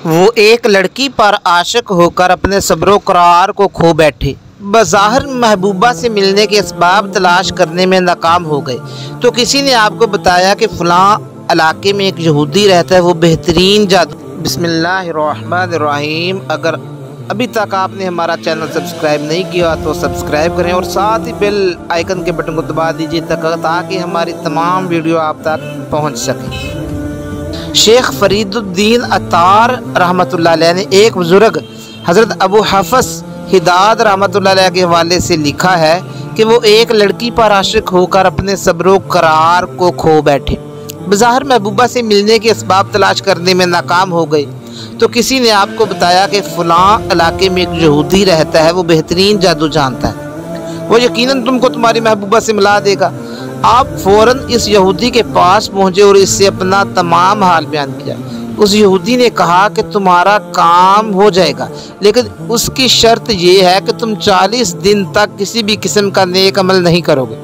وہ ایک لڑکی پر عاشق ہو کر اپنے صبر و قرار کو کھو بیٹھے۔ بظاہر محبوبہ سے ملنے کے اسباب تلاش کرنے میں ناکام ہو گئے تو کسی نے آپ کو بتایا کہ فلاں علاقے میں ایک یہودی رہتا ہے، وہ بہترین جادو۔ بسم اللہ الرحمن الرحیم۔ اگر ابھی تک آپ نے ہمارا چینل سبسکرائب نہیں کیا تو سبسکرائب کریں اور ساتھ ہی بیل آئیکن کے بٹن کو دبا دیجیے تاکہ ہماری تمام ویڈیو آپ تک پہنچ سکیں۔ شیخ فرید الدین عطار رحمۃ اللہ علیہ نے ایک بزرگ حضرت ابو حفص حداد رحمۃ اللہ علیہ کے حوالے سے لکھا ہے کہ وہ ایک لڑکی پر عاشق ہو کر اپنے صبر و قرار کو کھو بیٹھے۔ بظاہر محبوبہ سے ملنے کے اسباب تلاش کرنے میں ناکام ہو گئے تو کسی نے آپ کو بتایا کہ فلاں علاقے میں ایک یہودی رہتا ہے، وہ بہترین جادو جانتا ہے، وہ یقیناً تم کو تمہاری محبوبہ سے ملا دے گا۔ آپ فوراً اس یہودی کے پاس پہنچے اور اس سے اپنا تمام حال بیان کیا۔ اس یہودی نے کہا کہ تمہارا کام ہو جائے گا، لیکن اس کی شرط یہ ہے کہ تم 40 دن تک کسی بھی قسم کا نیک عمل نہیں کرو گے،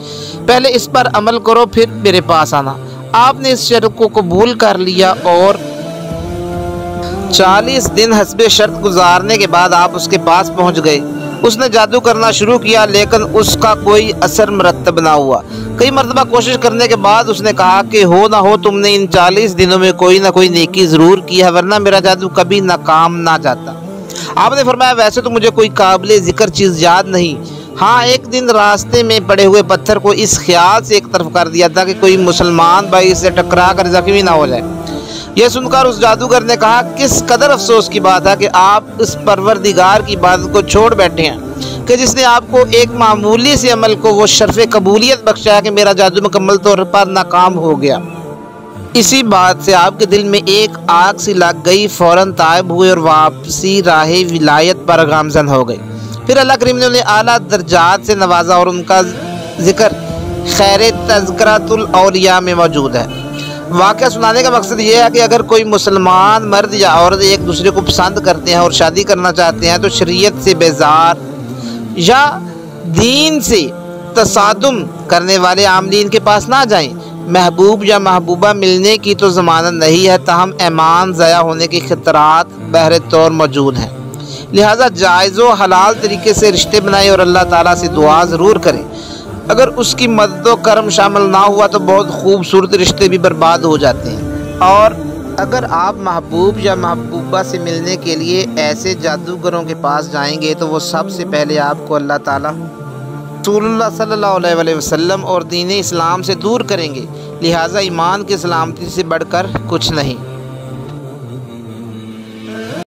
پہلے اس پر عمل کرو پھر میرے پاس آنا۔ آپ نے اس شرط کو قبول کر لیا اور 40 دن حسب شرط گزارنے کے بعد آپ اس کے پاس پہنچ گئے۔ اس نے جادو کرنا شروع کیا لیکن اس کا کوئی اثر مرتب نہ ہوا۔ کئی مرتبہ کوشش کرنے کے بعد اس نے کہا کہ ہو نہ ہو تم نے ان 40 دنوں میں کوئی نہ کوئی نیکی ضرور کی ہے، ورنہ میرا جادو کبھی ناکام نہ جاتا۔ آپ نے فرمایا ویسے تو مجھے کوئی قابل ذکر چیز یاد نہیں، ہاں ایک دن راستے میں پڑے ہوئے پتھر کو اس خیال سے ایک طرف کر دیا تھا کہ کوئی مسلمان بھائی اس سے ٹکرا کر زخمی نہ ہو جائے۔ یہ سن کر اس جادوگر نے کہا کس قدر افسوس کی بات ہے کہ آپ اس پروردگار کی عبادت کو چھوڑ بیٹھے ہیں کہ جس نے آپ کو ایک معمولی سے عمل کو وہ شرف قبولیت بخشا کہ میرا جادو مکمل طور پر ناکام ہو گیا۔ اسی بات سے آپ کے دل میں ایک آگ سی لگ گئی، فوراً تائب ہوئے اور واپسی راہ ولایت پر گامزن ہو گئے۔ پھر اللہ کریم نے انہیں اعلیٰ درجات سے نوازا اور ان کا ذکر خیر تذکرۃ الاولیاء میں موجود ہے۔ واقعہ سنانے کا مقصد یہ ہے کہ اگر کوئی مسلمان مرد یا عورت ایک دوسرے کو پسند کرتے ہیں اور شادی کرنا چاہتے ہیں تو شریعت سے بیزار یا دین سے تصادم کرنے والے عاملین کے پاس نہ جائیں۔ محبوب یا محبوبہ ملنے کی تو ضمانت نہیں ہے، تاہم ایمان ضائع ہونے کے خطرات بہر طور موجود ہیں، لہٰذا جائز و حلال طریقے سے رشتے بنائیں اور اللہ تعالیٰ سے دعا ضرور کریں۔ اگر اس کی مدد و کرم شامل نہ ہوا تو بہت خوبصورت رشتے بھی برباد ہو جاتے ہیں۔ اور اگر آپ محبوب یا محبوبہ سے ملنے کے لیے ایسے جادوگروں کے پاس جائیں گے تو وہ سب سے پہلے آپ کو اللہ تعالیٰ، رسول اللہ صلی اللہ علیہ وسلم اور دین اسلام سے دور کریں گے، لہٰذا ایمان کی سلامتی سے بڑھ کر کچھ نہیں۔